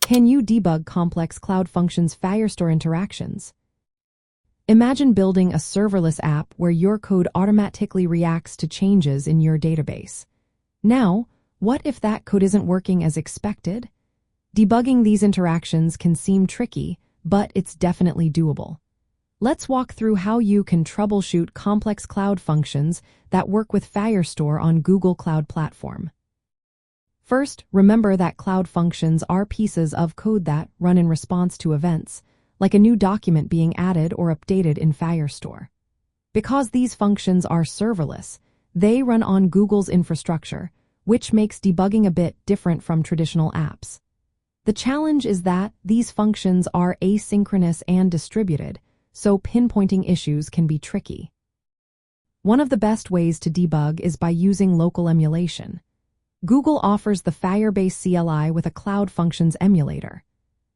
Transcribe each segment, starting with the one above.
Can you debug complex cloud functions' Firestore interactions? Imagine building a serverless app where your code automatically reacts to changes in your database. Now, what if that code isn't working as expected? Debugging these interactions can seem tricky, but it's definitely doable. Let's walk through how you can troubleshoot complex cloud functions that work with Firestore on Google Cloud Platform. First, remember that cloud functions are pieces of code that run in response to events, like a new document being added or updated in Firestore. Because these functions are serverless, they run on Google's infrastructure, which makes debugging a bit different from traditional apps. The challenge is that these functions are asynchronous and distributed, so pinpointing issues can be tricky. One of the best ways to debug is by using local emulation. Google offers the Firebase CLI with a Cloud Functions emulator.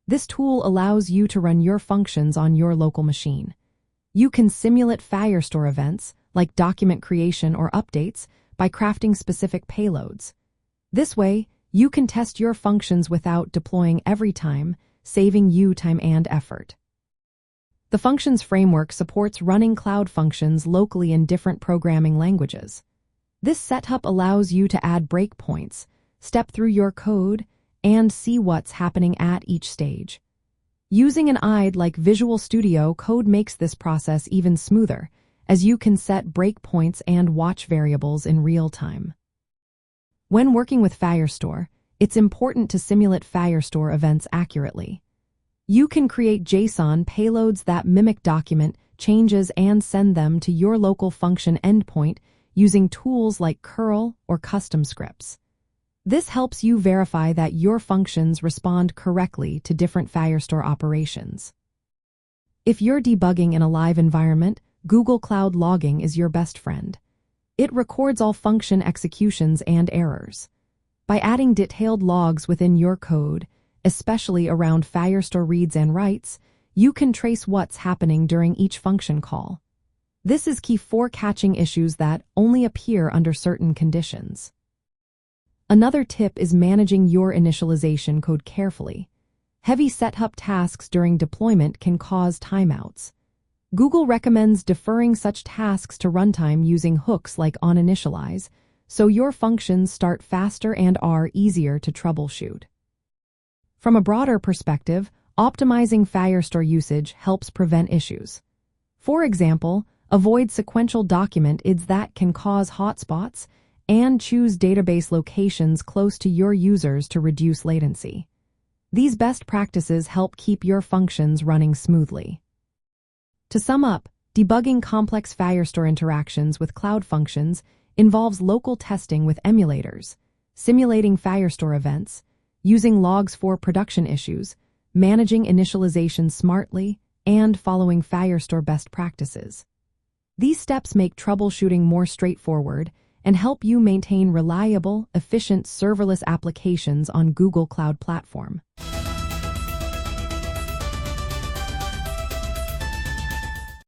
This tool allows you to run your functions on your local machine. You can simulate Firestore events, like document creation or updates, by crafting specific payloads. This way, you can test your functions without deploying every time, saving you time and effort. The Functions framework supports running cloud functions locally in different programming languages. This setup allows you to add breakpoints, step through your code, and see what's happening at each stage. Using an IDE like Visual Studio Code makes this process even smoother, as you can set breakpoints and watch variables in real time. When working with Firestore, it's important to simulate Firestore events accurately. You can create JSON payloads that mimic document changes and send them to your local function endpoint using tools like curl or custom scripts. This helps you verify that your functions respond correctly to different Firestore operations. If you're debugging in a live environment, Google Cloud Logging is your best friend. It records all function executions and errors. By adding detailed logs within your code, especially around Firestore reads and writes, you can trace what's happening during each function call. This is key for catching issues that only appear under certain conditions. Another tip is managing your initialization code carefully. Heavy setup tasks during deployment can cause timeouts. Google recommends deferring such tasks to runtime using hooks like onInitialize, so your functions start faster and are easier to troubleshoot. From a broader perspective, optimizing Firestore usage helps prevent issues. For example, avoid sequential document IDs that can cause hotspots, and choose database locations close to your users to reduce latency. These best practices help keep your functions running smoothly. To sum up, debugging complex Firestore interactions with cloud functions involves local testing with emulators, simulating Firestore events, using logs for production issues, managing initialization smartly, and following Firestore best practices. These steps make troubleshooting more straightforward and help you maintain reliable, efficient serverless applications on Google Cloud Platform.